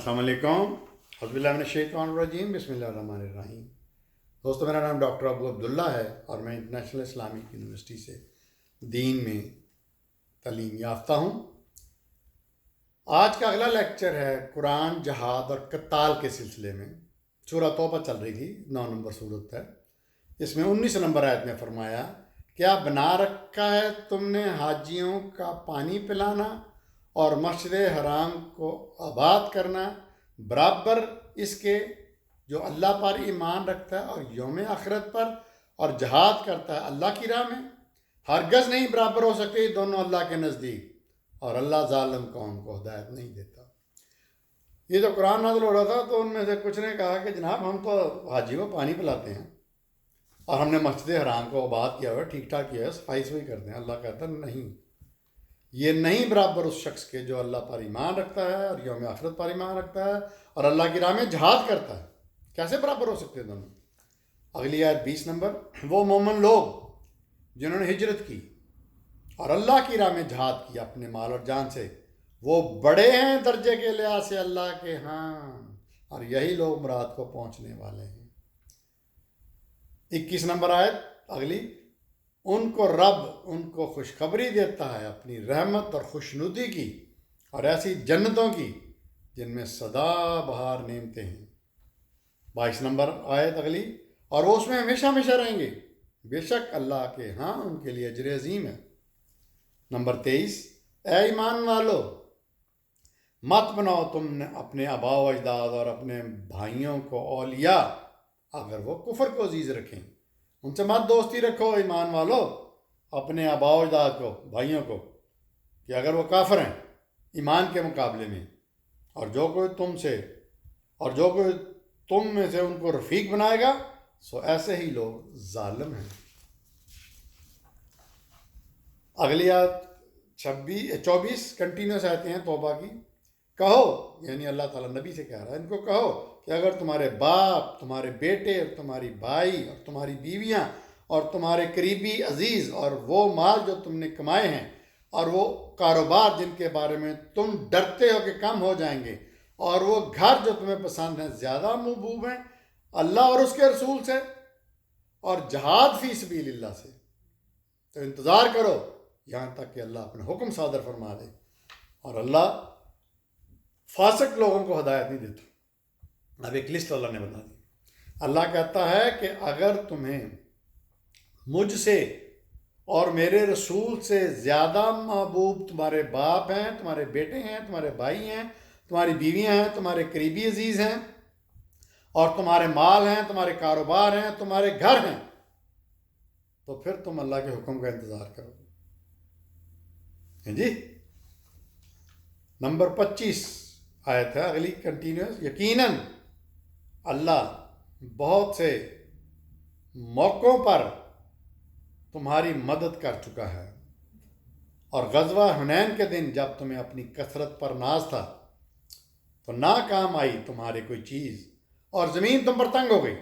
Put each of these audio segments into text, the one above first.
السلام علیکم، اعوذ باللہ من الشیطان الرجیم، بسم اللہ الرحمن الرحیم۔ دوستو، میرا نام ڈاکٹر ابو عبداللہ ہے اور میں انٹرنیشنل اسلامک یونیورسٹی سے دین میں تعلیم یافتہ ہوں۔ آج کا اگلا لیکچر ہے قرآن، جہاد اور قتال کے سلسلے میں۔ سورہ توبہ چل رہی تھی، 9 نمبر سورت ہے۔ اس میں 19 نمبر آیت میں فرمایا، کیا بنا رکھا ہے تم نے حاجیوں کا پانی پلانا اور مسجد حرام کو آباد کرنا برابر اس کے جو اللہ پر ایمان رکھتا ہے اور یوم آخرت پر اور جہاد کرتا ہے اللہ کی راہ میں؟ ہرگز نہیں برابر ہو سکتے دونوں اللہ کے نزدیک، اور اللہ ظالم قوم کو ہدایت نہیں دیتا۔ یہ جو قرآن نازل ہو رہا تھا تو ان میں سے کچھ نے کہا کہ جناب ہم تو حاجی کو پانی پلاتے ہیں اور ہم نے مسجد حرام کو آباد کیا ہوا ہے، ٹھیک ٹھاک کیا ہے، صفائی کرتے ہیں۔ اللہ کہتا ہے نہیں، یہ نہیں برابر اس شخص کے جو اللہ پر ایمان رکھتا ہے اور یوم آخرت پر ایمان رکھتا ہے اور اللہ کی راہ میں جہاد کرتا ہے۔ کیسے برابر ہو سکتے ہیں دونوں؟ اگلی آیت 20 نمبر، وہ مومن لوگ جنہوں نے ہجرت کی اور اللہ کی راہ میں جہاد کیا اپنے مال اور جان سے، وہ بڑے ہیں درجے کے لحاظ سے اللہ کے ہاں، اور یہی لوگ مراد کو پہنچنے والے ہیں۔ 21 نمبر آیت اگلی، ان کو رب ان کو خوشخبری دیتا ہے اپنی رحمت اور خوشنودی کی اور ایسی جنتوں کی جن میں سدا بہار نعمتیں ہیں۔ 22 نمبر آیت اگلی، اور وہ اس میں ہمیشہ ہمیشہ رہیں گے، بے شک اللہ کے ہاں ان کے لیے اجر عظیم ہے۔ نمبر 23، اے ایمان والو، مت بناؤ تم نے اپنے آباء و اجداد اور اپنے بھائیوں کو اولیاء اگر وہ کفر کو عزیز رکھیں۔ ان سے مت دوستی رکھو ایمان والو، اپنے آباء و اجداد کو، بھائیوں کو، کہ اگر وہ کافر ہیں ایمان کے مقابلے میں، اور جو کوئی تم میں سے ان کو رفیق بنائے گا سو ایسے ہی لوگ ظالم ہیں۔ اگلی آیت 24 کنٹینیوس آتے ہیں توبہ کی۔ کہو، یعنی اللہ تعالیٰ نبی سے کہہ رہا ہے، ان کو کہو کہ اگر تمہارے باپ، تمہارے بیٹے اور تمہاری بھائی اور تمہاری بیویاں اور تمہارے قریبی عزیز اور وہ مال جو تم نے کمائے ہیں اور وہ کاروبار جن کے بارے میں تم ڈرتے ہو کہ کم ہو جائیں گے اور وہ گھر جو تمہیں پسند ہیں زیادہ محبوب ہیں اللہ اور اس کے رسول سے اور جہاد فی سبیل اللہ سے، تو انتظار کرو یہاں تک کہ اللہ اپنا حکم صادر فرما دے، اور اللہ فاسق لوگوں کو ہدایت نہیں دیتا۔ اب ایک لسٹ اللہ نے بتا دی۔ اللہ کہتا ہے کہ اگر تمہیں مجھ سے اور میرے رسول سے زیادہ محبوب تمہارے باپ ہیں، تمہارے بیٹے ہیں، تمہارے بھائی ہیں، تمہاری بیویاں ہیں، تمہارے قریبی عزیز ہیں، اور تمہارے مال ہیں، تمہارے کاروبار ہیں، تمہارے گھر ہیں، تو پھر تم اللہ کے حکم کا انتظار کرو۔ جی، نمبر 25 آیت ہے اگلی کنٹینیوس، یقیناً اللہ بہت سے موقعوں پر تمہاری مدد کر چکا ہے، اور غزوہ حنین کے دن جب تمہیں اپنی کثرت پر ناز تھا تو نہ کام آئی تمہارے کوئی چیز اور زمین تم پر تنگ ہو گئی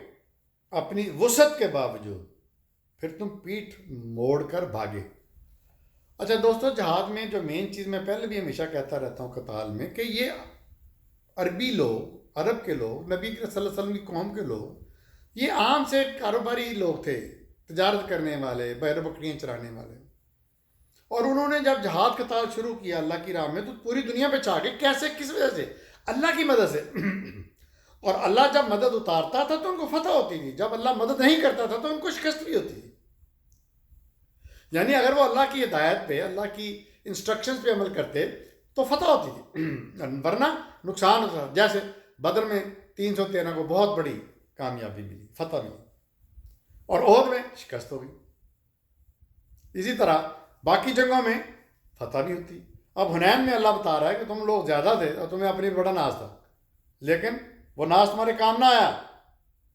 اپنی وسعت کے باوجود، پھر تم پیٹھ موڑ کر بھاگے۔ اچھا دوستو، جہاد میں جو مین چیز میں پہلے بھی ہمیشہ کہتا رہتا ہوں قتال میں، کہ یہ عربی لوگ، عرب کے لوگ، نبی صلی اللہ علیہ وسلم کی قوم کے لوگ، یہ عام سے کاروباری لوگ تھے، تجارت کرنے والے، بیر بکریاں چرانے والے، اور انہوں نے جب جہاد قتال شروع کیا اللہ کی راہ میں تو پوری دنیا پہ چھا گئے۔ کیسے؟ کس وجہ سے؟ اللہ کی مدد سے۔ اور اللہ جب مدد اتارتا تھا تو ان کو فتح ہوتی تھی، جب اللہ مدد نہیں کرتا تھا تو ان کو شکست بھی ہوتی تھی۔ یعنی اگر وہ اللہ کی ہدایت پہ، اللہ کی انسٹرکشنز پہ عمل کرتے تو فتح ہوتی تھی، ورنہ نقصان ہوتا۔ جیسے بدر میں 313 کو بہت بڑی کامیابی ملی، فتح ملی، اور احد میں شکست ہو گئی۔ اسی طرح باقی جنگوں میں فتح بھی ہوتی۔ اب حنین میں اللہ بتا رہا ہے کہ تم لوگ زیادہ تھے اور تمہیں اپنی بڑا ناز تھا، لیکن وہ ناز تمہارے کام نہ آیا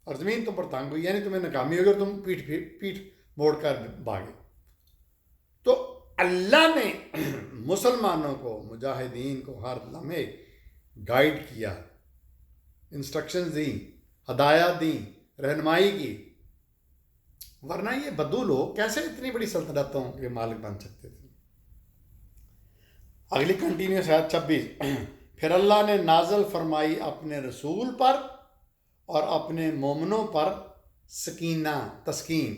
اور زمین تم پر تنگ ہوئی، یعنی تمہیں ناکامی ہوگی اور تم پیٹھ موڑ کر بھاگے۔ تو اللہ نے مسلمانوں کو، مجاہدین کو ہر لمحے گائیڈ کیا، انسٹرکشنز دیں، ہدایات دیں، رہنمائی کی، ورنہ یہ بدو لوگ کیسے اتنی بڑی سلطنتوں کے مالک بن سکتے تھے۔ اگلی کنٹینیوس ہے 26، پھر اللہ نے نازل فرمائی اپنے رسول پر اور اپنے مومنوں پر سکینہ، تسکین.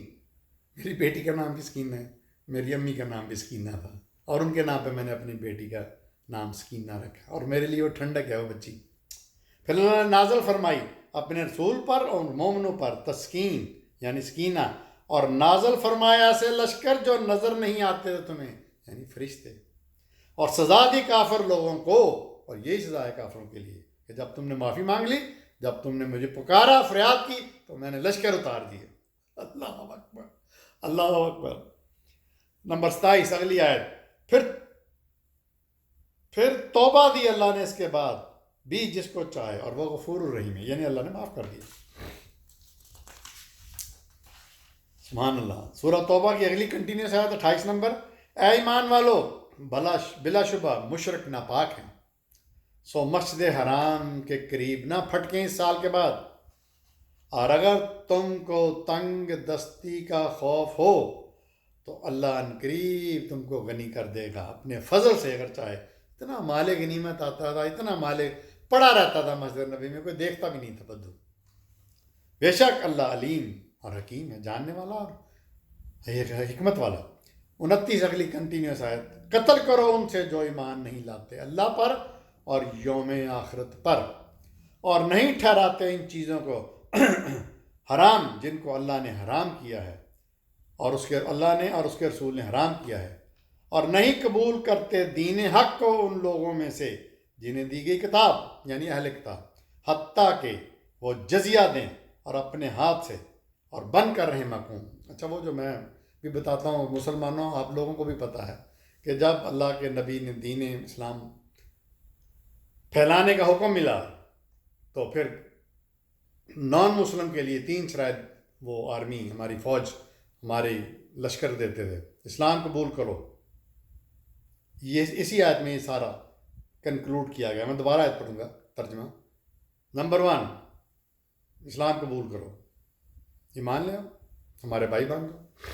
میری بیٹی کا نام بھی سکینہ ہے، میری امی کا نام بھی سکینہ تھا، اور ان کے نام پہ میں نے اپنی بیٹی کا نام سکینہ رکھا، اور میرے لیے وہ ٹھنڈک ہے وہ بچی. پھر اللہ نے نازل فرمائی اپنے رسول پر اور مومنوں پر تسکین یعنی سکینہ، اور نازل فرمایا ایسے لشکر جو نظر نہیں آتے تھے تمہیں یعنی فرشتے، اور سزا دی کافر لوگوں کو، اور یہی سزا ہے کافروں کے لیے کہ جب تم نے معافی مانگ لی، جب تم نے مجھے پکارا، فریاد کی، تو میں نے لشکر اتار دیے. اللہ اکبر، اللہ اکبر. نمبر 27 اگلی آیت. پھر توبہ دی اللہ نے اس کے بعد بھی جس کو چاہے، اور وہ غفور الرحیم ہے، یعنی اللہ نے معاف کر دیا. سبحان اللہ. سورہ توبہ کی اگلی کنٹینیوس آیت 28 نمبر. اے ایمان والو، بلا شبہ مشرک ناپاک ہیں، سو مسجد حرام کے قریب نہ پھٹکیں اس سال کے بعد، اور اگر تم کو تنگ دستی کا خوف ہو تو اللہ ان قریب تم کو غنی کر دے گا اپنے فضل سے اگر چاہے. اتنا مال غنیمت آتا تھا، اتنا مال پڑا رہتا تھا مسجد نبی میں، کوئی دیکھتا بھی نہیں تھا بدو. بے شک اللہ علیم اور حکیم ہے، جاننے والا اور حکمت والا. 29 اگلی کنٹینیوس آیت. قتل کرو ان سے جو ایمان نہیں لاتے اللہ پر اور یوم آخرت پر، اور نہیں ٹھہراتے ان چیزوں کو حرام جن کو اللہ نے حرام کیا ہے اور اللہ نے اور اس کے رسول نے حرام کیا ہے، اور نہیں قبول کرتے دین حق کو ان لوگوں میں سے جنہیں دی گئی کتاب یعنی اہل کتاب، حتیٰ کہ وہ جزیہ دیں اور اپنے ہاتھ سے، اور بن کر رہیں محکوم. اچھا، وہ جو میں بھی بتاتا ہوں مسلمانوں، آپ لوگوں کو بھی پتہ ہے کہ جب اللہ کے نبی نے دین اسلام پھیلانے کا حکم ملا تو پھر نان مسلم کے لیے 3 شرائط وہ آرمی، ہماری فوج، ہمارے لشکر دیتے تھے. اسلام قبول کرو، یہ اسی آیت میں یہ سارا کنکلوڈ کیا گیا. میں دوبارہ آیت پڑھوں گا ترجمہ. نمبر 1 اسلام قبول کرو، ایمان لے آؤ، ہمارے بھائی بن دو،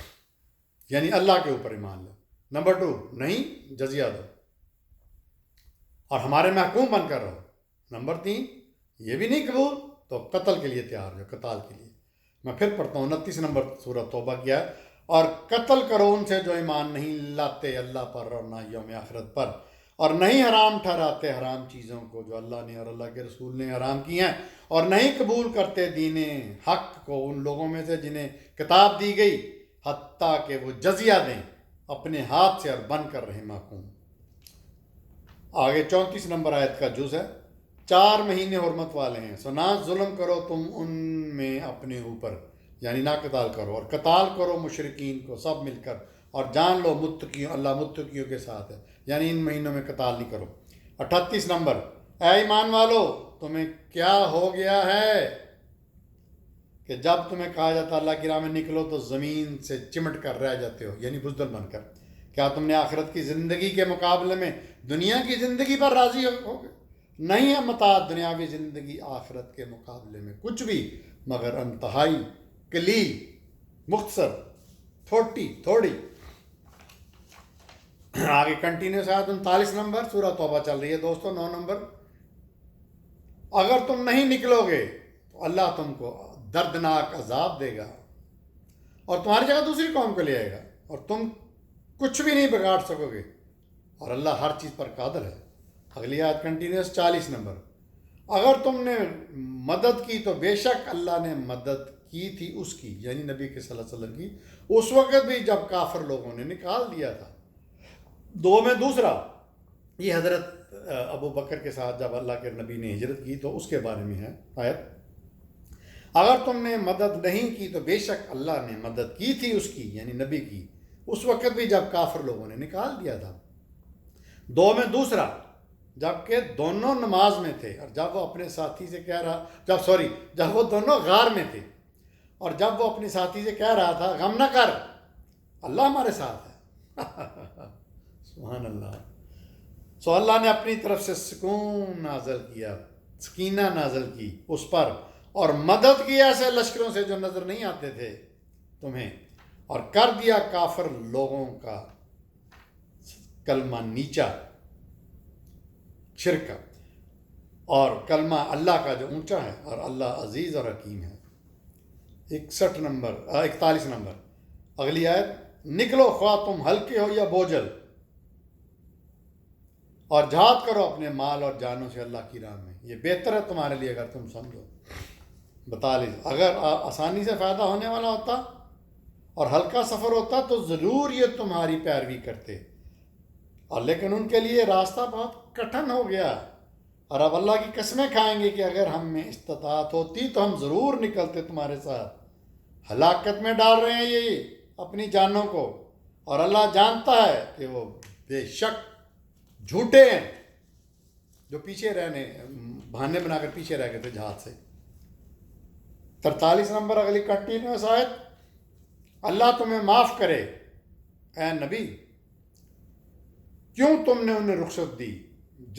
یعنی اللہ کے اوپر ایمان لو. نمبر 2 نہیں جزیہ دو اور ہمارے محکوم بن کر رہو. نمبر 3 یہ بھی نہیں قبول تو قتل کے لیے تیار ہو، قتال کے لیے. میں پھر پڑھتا ہوں 29 نمبر سورہ توبہ کیا. اور قتل کرو ان سے جو ایمان نہیں لاتے اللہ پر اور نہ یوم آخرت پر، اور نہیں حرام ٹھہراتے حرام چیزوں کو جو اللہ نے اور اللہ کے رسول نے حرام کی ہیں، اور نہیں قبول کرتے دین حق کو ان لوگوں میں سے جنہیں کتاب دی گئی، حتیٰ کہ وہ جزیہ دیں اپنے ہاتھ سے اور بن کر رہیں محکوم. آگے 34 نمبر آیت کا جز ہے. 4 مہینے حرمت والے ہیں، سو نہ ظلم کرو تم ان میں اپنے اوپر، یعنی نہ قتال کرو، اور قتال کرو مشرکین کو سب مل کر، اور جان لو متقیوں، اللہ متقیوں کے ساتھ ہے، یعنی ان مہینوں میں قتال نہیں کرو. 38 نمبر. اے ایمان والو، تمہیں کیا ہو گیا ہے کہ جب تمہیں کہا جاتا اللہ کی راہ میں نکلو تو زمین سے چمٹ کر رہ جاتے ہو، یعنی بزدل بن کر؟ کیا تم نے آخرت کی زندگی کے مقابلے میں دنیا کی زندگی پر راضی ہو گئے؟ نہیں ہے متاع دنیاوی زندگی آخرت کے مقابلے میں کچھ بھی مگر انتہائی قلیل، مختصر، تھوڑی. آگے کنٹینیوس آیت 39 نمبر. سورہ توبہ چل رہی ہے دوستو. 9 نمبر. اگر تم نہیں نکلو گے تو اللہ تم کو دردناک عذاب دے گا اور تمہاری جگہ دوسری قوم کو لے آئے گا، اور تم کچھ بھی نہیں بگاڑ سکو گے، اور اللہ ہر چیز پر قادر ہے. اگلی آیت کنٹینیوس 40 نمبر. اگر تم نے مدد کی تو بے شک اللہ نے مدد کی تھی اس کی، یعنی نبی کے صلی اللہ علیہ وسلم کی، اس وقت بھی جب کافر لوگوں نے نکال دیا تھا. 2 میں دوسرا، یہ حضرت ابو بکر کے ساتھ جب اللہ کے نبی نے ہجرت کی تو اس کے بارے میں ہے آیت. اگر تم نے مدد نہیں کی تو بے شک اللہ نے مدد کی تھی اس کی، یعنی نبی کی، اس وقت بھی جب کافر لوگوں نے نکال دیا تھا. 2 میں دوسرا، جبکہ دونوں نماز میں تھے، اور جب وہ اپنے ساتھی سے کہہ رہا جب وہ دونوں غار میں تھے، اور جب وہ اپنے ساتھی سے کہہ رہا تھا غم نہ کر، اللہ ہمارے ساتھ ہے. سبحان اللہ. سو اللہ نے اپنی طرف سے سکون نازل کیا، سکینہ نازل کی اس پر، اور مدد کی ایسے لشکروں سے جو نظر نہیں آتے تھے تمہیں، اور کر دیا کافر لوگوں کا کلمہ نیچا، شرک کا. اور کلمہ اللہ کا جو اونچا ہے، اور اللہ عزیز اور حکیم ہے۔ 41 نمبر اگلی آیت، نکلو خواہ تم ہلکے ہو یا بوجھل، اور جہاد کرو اپنے مال اور جانوں سے اللہ کی راہ میں، یہ بہتر ہے تمہارے لیے اگر تم سمجھو۔ 42 اگر آسانی سے فائدہ ہونے والا ہوتا اور ہلکا سفر ہوتا تو ضرور یہ تمہاری پیروی کرتے، اور لیکن ان کے لیے راستہ بہت کٹھن ہو گیا، اور اب اللہ کی قسمیں کھائیں گے کہ اگر ہم میں استطاعت ہوتی تو ہم ضرور نکلتے تمہارے ساتھ۔ ہلاکت میں ڈال رہے ہیں یہ اپنی جانوں کو، اور اللہ جانتا ہے کہ وہ بے شک جھوٹے ہیں جو پیچھے بہانے بنا کر پیچھے رہ گئے تھے جہاد سے۔ 43 نمبر اگلی کنٹینیوس آیت، اللہ تمہیں معاف کرے اے نبی، کیوں تم نے انہیں رخصت دی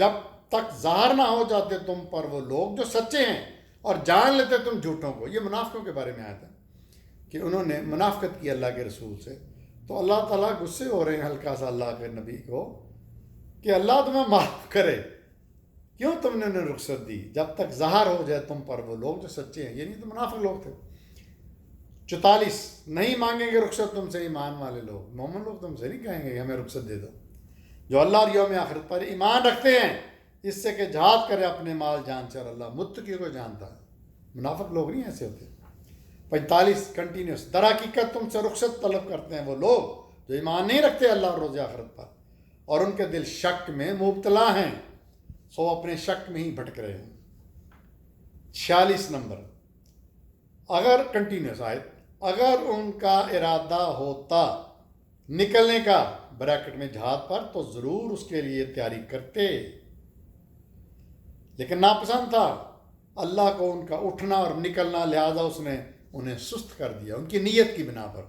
جب تک ظاہر نہ ہو جاتے تم پر وہ لوگ جو سچے ہیں اور جان لیتے تم جھوٹوں کو۔ یہ منافقوں کے بارے میں آیا تھا کہ انہوں نے منافقت کی اللہ کے رسول سے، تو اللہ تعالیٰ غصے ہو رہے ہیں ہلکا سا اللہ کے نبی کو کہ اللہ تمہیں معاف کرے، کیوں تم نے انہیں رخصت دی جب تک ظاہر ہو جائے تم پر وہ لوگ جو سچے ہیں، یعنی تو منافق لوگ تھے۔ 44 نہیں مانگیں گے رخصت تم سے ایمان والے لوگ، مومن لوگ تم سے نہیں کہیں گے کہ ہمیں رخصت دے دو، جو اللہ اور یوم آخرت پر ایمان رکھتے ہیں، اس سے کہ جہاد کرے اپنے مال جان سے، اور اللہ متقیوں کو جانتا ہے۔ منافق لوگ نہیں ایسے ہوتے۔ 45 کنٹینیوس، در حقیقت تم سے رخصت طلب کرتے ہیں وہ لوگ جو ایمان نہیں رکھتے اللہ اور روز آخرت پر، اور ان کے دل شک میں مبتلا ہیں، سو اپنے شک میں ہی بھٹک رہے ہیں۔ 46 نمبر اگر کنٹینیوس آیت، اگر ان کا ارادہ ہوتا نکلنے کا بریکٹ میں جہاد پر تو ضرور اس کے لیے تیاری کرتے، لیکن ناپسند تھا اللہ کو ان کا اٹھنا اور نکلنا، لہذا اس نے انہیں سست کر دیا ان کی نیت کی بنا پر،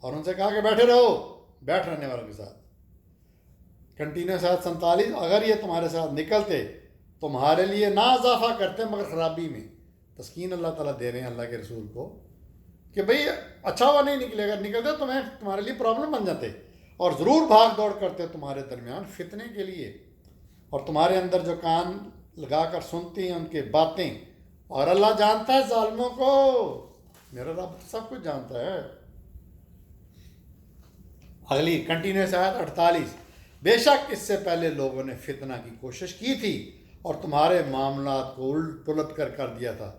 اور ان سے کہا کہ بیٹھے رہو بیٹھ رہنے والوں کے ساتھ۔ کنٹینیوس آیت 47 اگر یہ تمہارے ساتھ نکلتے تمہارے لیے نہ اضافہ کرتے مگر خرابی میں۔ تسکین اللہ تعالیٰ دے رہے ہیں اللہ کے رسول کو کہ بھئی اچھا ہوا نہیں نکلے، اگر نکلتے تمہارے لیے پرابلم بن جاتے، اور ضرور بھاگ دوڑ کرتے تمہارے درمیان فتنے کے لیے، اور تمہارے اندر جو کان لگا کر سنتی ہیں ان کے باتیں، اور اللہ جانتا ہے ظالموں کو، میرا رب سب کچھ جانتا ہے۔ اگلی کنٹینیوس آیت 48 بے شک اس سے پہلے لوگوں نے فتنہ کی کوشش کی تھی اور تمہارے معاملات کو الٹ پلٹ کر دیا تھا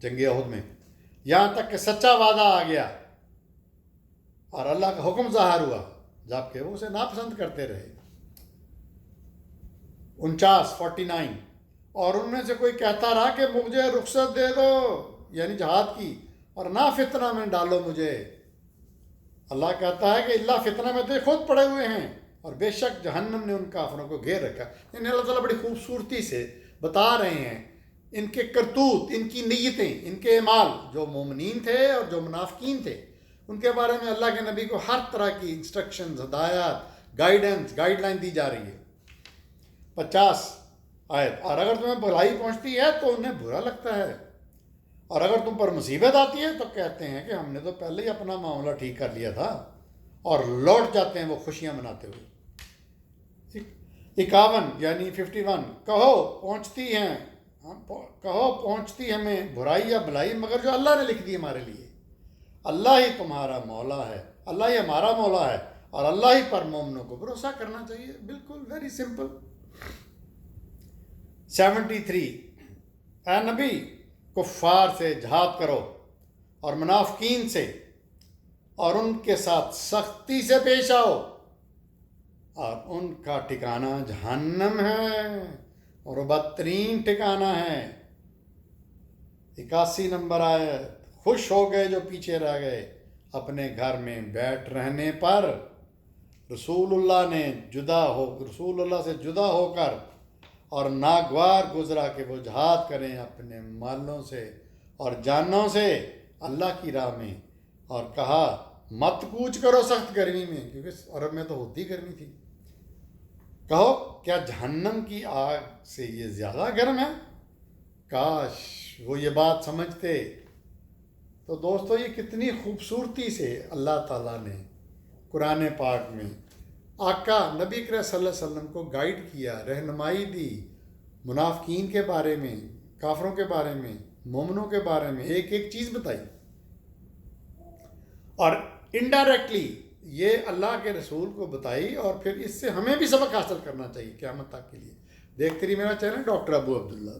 جنگ احد میں، یہاں تک کہ سچا وعدہ آ گیا اور اللہ کا حکم ظاہر ہوا، جبکہ وہ اسے ناپسند کرتے رہے۔ 49 اور ان میں سے کوئی کہتا رہا کہ مجھے رخصت دے دو، یعنی جہاد کی، اور نہ فتنہ میں ڈالو مجھے۔ اللہ کہتا ہے کہ اللہ فتنہ میں تو خود پڑے ہوئے ہیں، اور بے شک جہنم نے ان کافروں کو گھیر رکھا۔ یعنی اللہ تعالیٰ بڑی خوبصورتی سے بتا رہے ہیں ان کے کرتوت، ان کی نیتیں، ان کے اعمال، جو مومنین تھے اور جو منافقین تھے، ان کے بارے میں اللہ کے نبی کو ہر طرح کی انسٹرکشنز، ہدایات، گائیڈ لائن دی جا رہی ہے۔ 50 آیت اور اگر تمہیں بھلائی پہنچتی ہے تو انہیں برا لگتا ہے، اور اگر تم پر مصیبت آتی ہے تو کہتے ہیں کہ ہم نے تو پہلے ہی اپنا معاملہ ٹھیک کر لیا تھا، اور لوٹ جاتے ہیں وہ خوشیاں مناتے ہوئے۔ 51 یعنی 51 کہو پہنچتی ہمیں برائی یا بھلائی مگر جو اللہ نے لکھ دی ہمارے لیے، اللہ ہی تمہارا مولا ہے، اللہ ہی ہمارا مولا ہے، اور اللہ ہی پر مومنوں کو بھروسہ کرنا چاہیے۔ بالکل ویری سمپل۔ 73 اے نبی کفار سے جہاد کرو اور منافقین سے، اور ان کے ساتھ سختی سے پیش آؤ، اور ان کا ٹھکانہ جہنم ہے اور وہ بدترین ٹھکانہ ہے۔ 81 نمبر آیت خوش ہو گئے جو پیچھے رہ گئے اپنے گھر میں بیٹھ رہنے پر، رسول اللہ سے جدا ہو کر اور ناگوار گزرا کہ وہ جہاد کریں اپنے مالوں سے اور جانوں سے اللہ کی راہ میں، اور کہا مت کوچ کرو سخت گرمی میں، کیونکہ عرب میں تو ہوتی گرمی تھی۔ کہو کیا جہنم کی آگ سے یہ زیادہ گرم ہے؟ کاش وہ یہ بات سمجھتے۔ تو دوستو یہ کتنی خوبصورتی سے اللہ تعالیٰ نے قرآن پاک میں آقا نبی کریم صلی اللہ علیہ وسلم کو گائیڈ کیا، رہنمائی دی، منافقین کے بارے میں، کافروں کے بارے میں، مومنوں کے بارے میں ایک ایک چیز بتائی، اور انڈائریکٹلی یہ اللہ کے رسول کو بتائی، اور پھر اس سے ہمیں بھی سبق حاصل کرنا چاہیے قیامت تک کے لیے۔ دیکھتے رہیے میرا چینل ڈاکٹر ابو عبداللہ۔